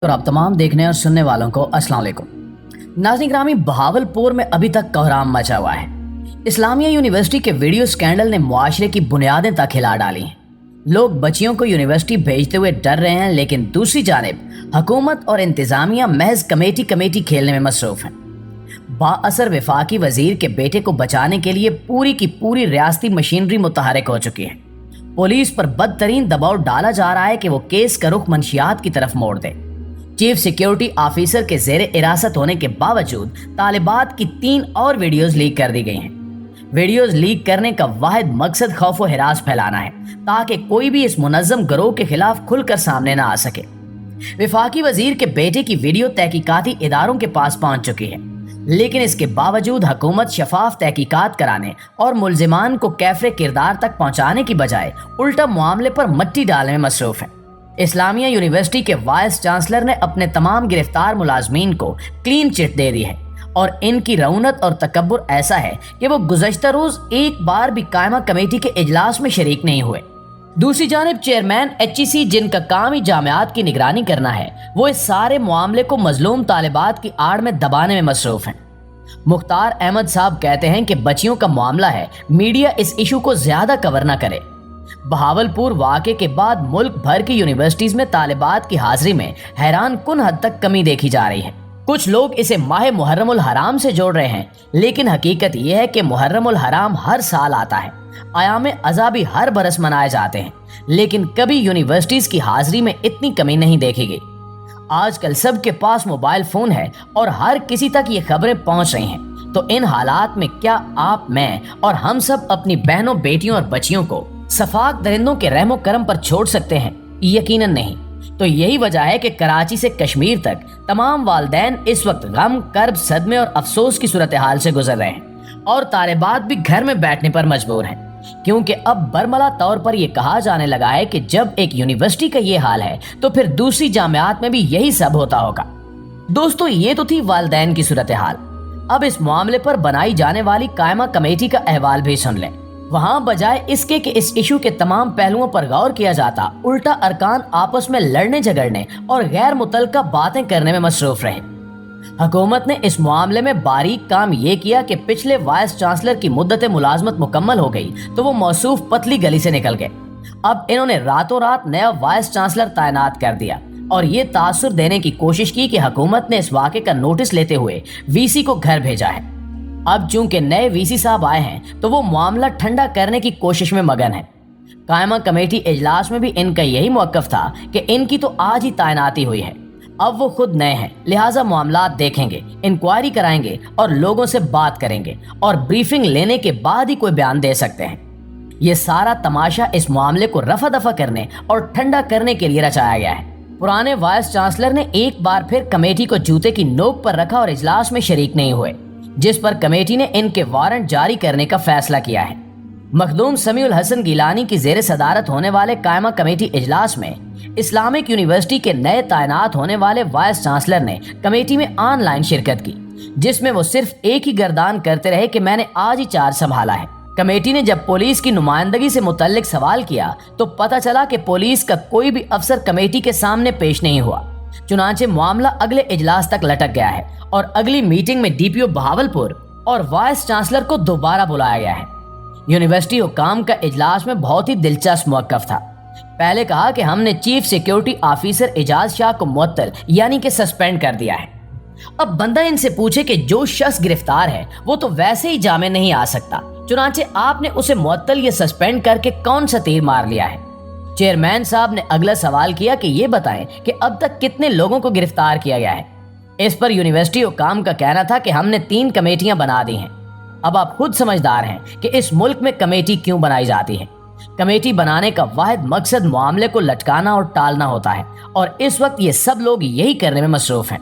और आप तमाम देखने और सुनने वालों को अस्सलाम वालेकुम। नाज़रीन ग्रामी, बहावलपुर में अभी तक कोहराम मचा हुआ है। इस्लामिया यूनिवर्सिटी के वीडियो स्कैंडल ने मुआशरे की बुनियादें तक हिला डाली हैं। लोग बच्चियों को यूनिवर्सिटी भेजते हुए डर रहे हैं, लेकिन दूसरी जानिब हुकूमत और इंतजामिया महज कमेटी खेलने में मसरूफ हैं। बाअसर वफाकी वजीर के बेटे को बचाने के लिए पूरी की पूरी रियासती मशीनरी मुतहरिक हो चुकी है। पुलिस पर बदतरीन दबाव डाला जा रहा है कि वो केस का रुख मंशियात की तरफ मोड़ दे। चीफ सिक्योरिटी ऑफिसर के जेर हिरासत होने के बावजूद तालिबात की 3 और वीडियोस लीक कर दी गई हैं। वीडियोस लीक करने का वाहिद मकसद खौफ व हिरास फैलाना है, ताकि कोई भी इस मुनज़्ज़म गिरोह के खिलाफ खुलकर सामने न आ सके। वफाकी वजीर के बेटे की वीडियो तहकीकाती इदारों के पास पहुंच चुकी है, लेकिन इसके बावजूद हुकूमत शफाफ तहकीकात कराने और मुल्जिमान को कैफरे किरदार तक पहुंचाने की बजाय उल्टा मामले पर मट्टी डालने में मसरूफ है। इस्लामिया यूनिवर्सिटी के वाइस चांसलर ने अपने तमाम गिरफ्तार मुलाजमीन को क्लीन चिट दे दी है और इनकी रऊनत और तकब्बुर ऐसा है कि वो गुज़श्ता रोज एक बार भी कायमा कमेटी के इजलास में शरीक नहीं हुए। दूसरी जानिब चेयरमैन HEC, जिनका काम ही जामियात की निगरानी करना है, वो इस सारे मामले को मजलूम तालिबात की आड़ में दबाने में मसरूफ हैं। मुख्तार अहमद साहब कहते हैं कि बच्चियों का मामला है, मीडिया इस इशू को ज्यादा कवर न करे। बहावलपुर वाक़े के बाद मुल्क भर की यूनिवर्सिटीज में तालिबात की हाजिरी में हैरान कुन हद तक कमी देखी जा रही है। कुछ लोग इसे माह मुहर्रमुल हराम से जोड़ रहे हैं, लेकिन हकीकत यह है कि मुहर्रमुल हराम हर साल आता है। आयाम अज़ा भी हर बरस मनाए जाते हैं, लेकिन कभी यूनिवर्सिटीज की हाजिरी में इतनी कमी नहीं देखी गई। आजकल सबके पास मोबाइल फोन है और हर किसी तक ये खबरें पहुंच रही हैं। तो इन हालात में क्या आप, मैं और हम सब अपनी बहनों, बेटियों और बच्चियों को सफाक दरिंदों के रहमो करम पर छोड़ सकते हैं? यकीनन नहीं। तो यही वजह है कि कराची से कश्मीर तक तमाम वालदैन इस वक्त गम, कर्ब, सदमे और अफसोस की सूरत हाल से गुजर रहे हैं और तालिबात भी घर में बैठने पर मजबूर हैं, क्योंकि अब बरमला तौर पर यह कहा जाने लगा है कि जब एक यूनिवर्सिटी का ये हाल है तो फिर दूसरी जामियात में भी यही सब होता होगा। दोस्तों, ये तो थी वालदैन की सूरत हाल। अब इस मामले पर बनाई जाने वाली कायमा कमेटी का अहवाल भी सुन लें। वहां बजाय इसके कि इस इशू के तमाम पहलुओं पर गौर किया जाता, उल्टा अरकान आपस में लड़ने झगड़ने और गैर मुतल्लका बातें करने में मसरूफ रहे। हुकूमत ने इस मामले में बारीक काम ये किया कि पिछले वाइस चांसलर की मुद्दत मुलाजमत मुकम्मल हो गई तो वो मौसूफ पतली गली से निकल गए। अब इन्होंने रातों रात नया वाइस चांसलर तैनात कर दिया और ये तासुर देने की कोशिश की कि हुकूमत ने इस वाक़े का नोटिस लेते हुए VC को घर भेजा है। अब चूंकि नए VC साहब आए हैं तो वो मामला ठंडा करने की कोशिश में मगन है। कायमा कमेटी इजलास में भी इनका यही मौक़िफ़ था कि इनकी तो आज ही तैनाती हुई है, अब वो खुद नए हैं, लिहाजा मामला देखेंगे, इंक्वायरी कराएंगे और लोगों से बात करेंगे और ब्रीफिंग लेने के बाद ही कोई बयान दे सकते हैं। ये सारा तमाशा इस मामले को रफा दफा करने और ठंडा करने के लिए रचाया गया है। पुराने वाइस चांसलर ने एक बार फिर कमेटी को जूते की नोक पर रखा और इजलास में शरीक नहीं हुए, जिस पर कमेटी ने इनके वारंट जारी करने का फैसला किया है। मखदूम समीउल हसन गिलानी की जेर सदारत होने वाले कायमा कमेटी इजलास में इस्लामिक यूनिवर्सिटी के नए तैनात होने वाले वाइस चांसलर ने कमेटी में ऑनलाइन शिरकत की, जिसमें वो सिर्फ एक ही गर्दान करते रहे कि मैंने आज ही चार्ज संभाला है। कमेटी ने जब पुलिस की नुमाइंदगी से मुतल्लिक सवाल किया तो पता चला कि पुलिस का कोई भी अफसर कमेटी के सामने पेश नहीं हुआ। चुनांचे मामला अगले इजलास तक लटक गया है और अगली मीटिंग में DPO बहावलपुर और वाइस चांसलर को दोबारा बुलाया गया है। यूनिवर्सिटी हुकाम का इजलास में बहुत ही दिलचस्प मौक़िफ़ था। पहले कहा कि हमने chief security officer Ejaz Shah को मुअत्तल यानी कि सस्पेंड कर दिया है। अब बंदा इनसे पूछे कि जो शख्स गिरफ्तार है वो तो वैसे ही जामे नहीं आ सकता, चुनांचे आपने उसे मुअत्तल या सस्पेंड करके कौन सा तीर मार लिया है? चेयरमैन साहब ने अगला सवाल किया कि ये बताएं कि अब तक कितने लोगों को गिरफ्तार किया गया है। इस पर यूनिवर्सिटी हुकाम का कहना था कि हमने 3 कमेटियां बना दी हैं। अब आप खुद समझदार हैं कि इस मुल्क में कमेटी क्यों बनाई जाती है। कमेटी बनाने का वाहिद मकसद मामले को लटकाना और टालना होता है और इस वक्त ये सब लोग यही करने में मसरूफ हैं।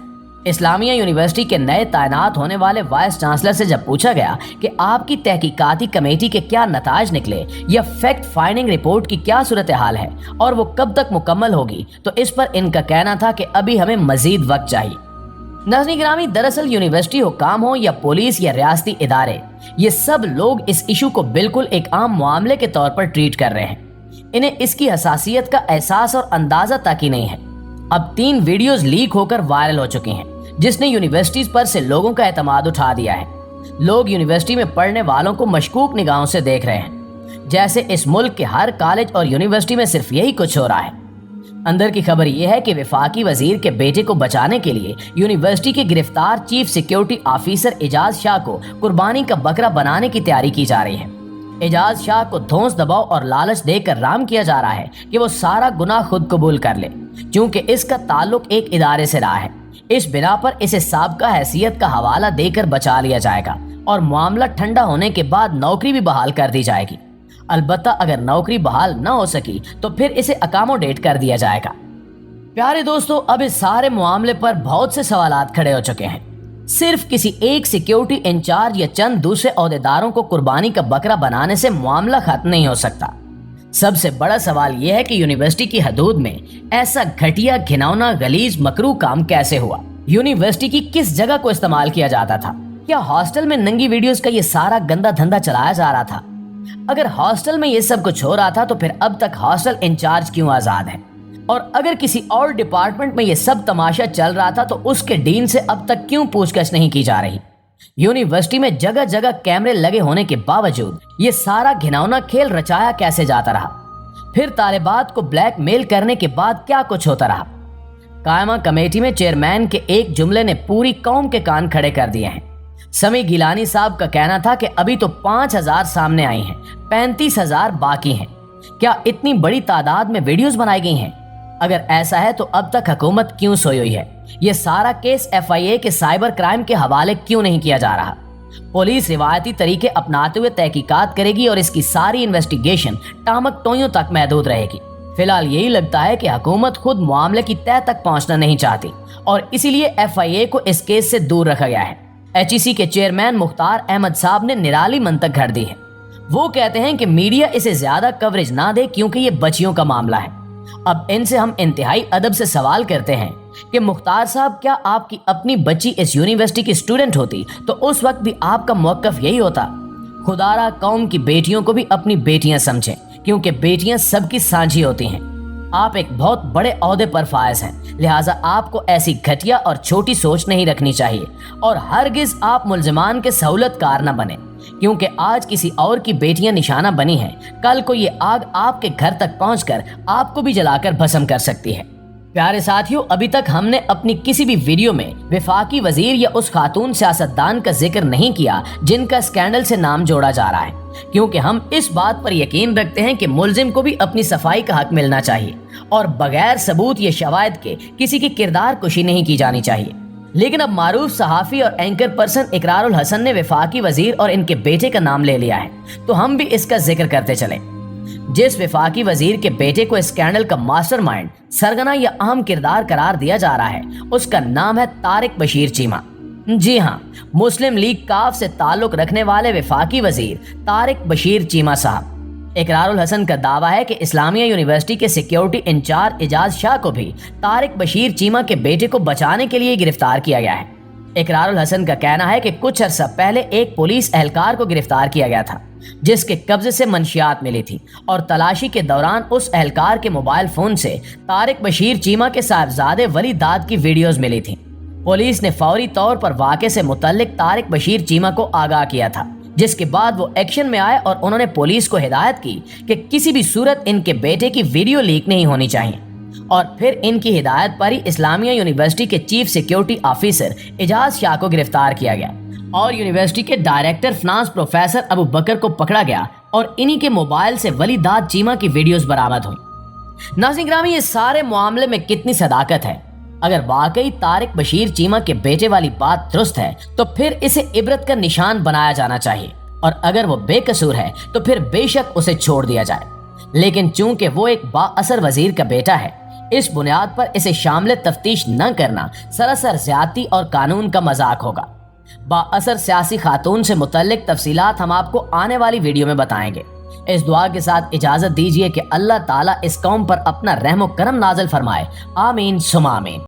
इस्लामिया यूनिवर्सिटी के नए तैनात होने वाले वाइस चांसलर से जब पूछा गया कि आपकी तहकीकाती कमेटी के क्या नताज निकले या फैक्ट फाइंडिंग रिपोर्ट की क्या सूरत हाल है और वो कब तक मुकम्मल होगी, तो इस पर इनका कहना था कि अभी हमें मजीद वक्त चाहिए। नाज़रीन गिरामी, दरअसल यूनिवर्सिटी हुकाम हो या पुलिस या रियासती इदारे, ये सब लोग इस इशू को बिल्कुल एक आम मामले के तौर पर ट्रीट कर रहे हैं। इन्हें इसकी हसासियत का एहसास और अंदाजा तक ही नहीं है। अब 3 वीडियोस लीक होकर वायरल हो चुकी हैं, जिसने यूनिवर्सिटीज पर से लोगों का एतमाद उठा दिया है। लोग यूनिवर्सिटी में पढ़ने वालों को मशकूक निगाहों से देख रहे हैं, जैसे इस मुल्क के हर कॉलेज और यूनिवर्सिटी में सिर्फ यही कुछ हो रहा है। अंदर की खबर यह है कि वफाकी वजीर के बेटे को बचाने के लिए यूनिवर्सिटी के गिरफ्तार chief security officer Ejaz Shah को कुर्बानी का बकरा बनाने की तैयारी की जा रही है। एजाज शाह को धौंस दबाव और लालच देकर राम किया जा रहा है कि वो सारा गुनाह खुद कबूल कर ले, क्योंकि इसका ताल्लुक एक इदारे से रहा है। इस बिना पर इसे साबका हैसियत का हवाला देकर बचा लिया जाएगा और मामला ठंडा होने के बाद नौकरी भी बहाल कर दी जाएगी। अलबत्ता अगर नौकरी बहाल न हो सकी तो फिर इसे अकोमोडेट कर दिया जाएगा। प्यारे दोस्तों, अब इस सारे मामले पर बहुत से सवालात खड़े हो चुके हैं। सिर्फ किसी एक सिक्योरिटी इंचार्ज या चंद दूसरे ओहदेदारों को कुर्बानी का बकरा बनाने से मामला खत्म नहीं हो सकता। सबसे बड़ा सवाल यह है कि यूनिवर्सिटी की हदूद में ऐसा घटिया, घिनौना, गलीज, मकरूह काम कैसे हुआ? यूनिवर्सिटी की किस जगह को इस्तेमाल किया जाता था? क्या हॉस्टल में नंगी वीडियोस का ये सारा गंदा धंधा चलाया जा रहा था? अगर हॉस्टल में ये सब कुछ हो रहा था तो फिर अब तक हॉस्टल इंचार्ज क्यों आजाद है? और अगर किसी और डिपार्टमेंट में ये सब तमाशा चल रहा था तो उसके डीन से अब तक क्यों पूछताछ नहीं की जा रही? यूनिवर्सिटी में जगह जगह कैमरे लगे होने के बावजूद ये सारा घिनौना खेल रचाया कैसे जाता रहा? फिर तालिबात को ब्लैकमेल करने के बाद क्या कुछ होता रहा? कायमा कमेटी में चेयरमैन के एक जुमले ने पूरी कौम के कान खड़े कर दिए हैं। समी गिलानी साहब का कहना था कि अभी तो 5000 सामने आई हैं, 35,000 बाकी हैं। क्या इतनी बड़ी तादाद में वीडियोस बनाई गई हैं? अगर ऐसा है तो अब तक हुकूमत क्यों सोई हुई है? ये सारा केस FIA के साइबर क्राइम के हवाले क्यों नहीं किया जा रहा? पुलिस रिवायती तरीके अपनाते हुए तहकीकात करेगी और इसकी सारी इन्वेस्टिगेशन टामक टोयों तक महदूद रहेगी। फिलहाल यही लगता है कि हुकूमत खुद मामले की तह तक पहुंचना नहीं चाहती और इसीलिए FIA को इस केस से दूर रखा गया है। HEC के चेयरमैन मुख्तार अहमद साहब ने निराली मंतक घड़ दी है। वो कहते हैं कि मीडिया इसे ज्यादा कवरेज ना दे क्योंकि ये बच्चियों का मामला है। अब इनसे हम इंतहाई अदब से सवाल करते हैं कि मुख्तार साहब, क्या आपकी अपनी बच्ची इस यूनिवर्सिटी की स्टूडेंट होती तो उस वक्त भी आपका मौक़िफ़ यही होता? खुदारा कौम की बेटियों को भी अपनी बेटियां समझें, क्योंकि बेटियां सबकी साझी होती हैं। आप एक बहुत बड़े ओहदे पर फायज हैं, लिहाजा आपको ऐसी घटिया और छोटी सोच नहीं रखनी चाहिए और हरगिज आप मुल्जिमान के सहूलतकार न बने, क्योंकि आज किसी और की बेटियां निशाना बनी हैं, कल को ये आग आपके घर तक पहुंचकर आपको भी जलाकर भस्म कर सकती है। प्यारे साथियों, अभी तक हमने अपनी किसी भी वीडियो में वफाकी वजीर या उस खातून सियासतदान का जिक्र नहीं किया जिनका स्कैंडल से नाम जोड़ा जा रहा है, क्योंकि हम इस बात पर यकीन रखते हैं कि मुल्जिम को भी अपनी सफाई का हक मिलना चाहिए और बगैर सबूत या शवाहिद के किसी की किरदार कुशी नहीं की जानी चाहिए। लेकिन अब मारूफ सहाफ़ी और एंकर पर्सन इकरारुल हसन ने वफाकी वजीर और इनके बेटे का नाम ले लिया है, तो हम भी इसका जिक्र करते चले। जिस वफाकी वजीर के बेटे को स्कैंडल का मास्टरमाइंड, सरगना या अहम किरदार करार दिया जा रहा है, उसका नाम है तारिक बशीर चीमा। जी हाँ, मुस्लिम लीग काफ से ताल्लुक रखने वाले वफाकी वजीर तारिक बशीर चीमा साहब। इकरारुल हसन का दावा है कि इस्लामिया यूनिवर्सिटी के सिक्योरिटी इंचार्ज एजाज शाह को भी तारिक बशीर चीमा के बेटे को बचाने के लिए गिरफ्तार किया गया है। इकरारुल हसन का कहना है कि कुछ अर्सा पहले एक पुलिस एहलकार को गिरफ्तार किया गया था, जिसके कब्जे से मंशियात मिली थी और तलाशी के दौरान उस एहलकार के मोबाइल फोन से तारिक बशीर चीमा के साहबजादे वली दाद की वीडियोस मिली थी। पुलिस ने फौरी तौर पर वाक़े से मुतल्लिक तारिक बशीर चीमा को आगाह किया था, जिसके बाद वो एक्शन में आए और उन्होंने पुलिस को हिदायत की कि किसी भी सूरत इनके बेटे की वीडियो लीक नहीं होनी चाहिए। और फिर इनकी हिदायत पर ही इस्लामिया यूनिवर्सिटी के chief security officer Ejaz Shah को गिरफ्तार किया गया और यूनिवर्सिटी के director finance professor Abu Bakar को पकड़ा गया और इन्हीं के मोबाइल से वली दाद चीमा की वीडियोस बरामद हुई। नाज़रीन ग्रामी, ये सारे मामले में कितनी सदाकत है। अगर वाकई तारिक बशीर चीमा के बेटे वाली बात दुरुस्त है तो फिर इसे इबरत का निशान बनाया जाना चाहिए और अगर वो बेकसूर है तो फिर बेशक उसे छोड़ दिया जाए। लेकिन चूंकि वो एक बाअसर वजीर का बेटा है, इस बुनियाद पर इसे शामिल तफ्तीश न करना सरासर ज्यादती और कानून का मजाक होगा। बाअसर सियासी खातून से मुतल्लिक तफसीलात हम आपको आने वाली वीडियो में बताएंगे। इस दुआ के साथ इजाजत दीजिए कि अल्लाह ताला इस कौम पर अपना रहम व करम नाज़िल फरमाए। आमीन सुमा आमीन।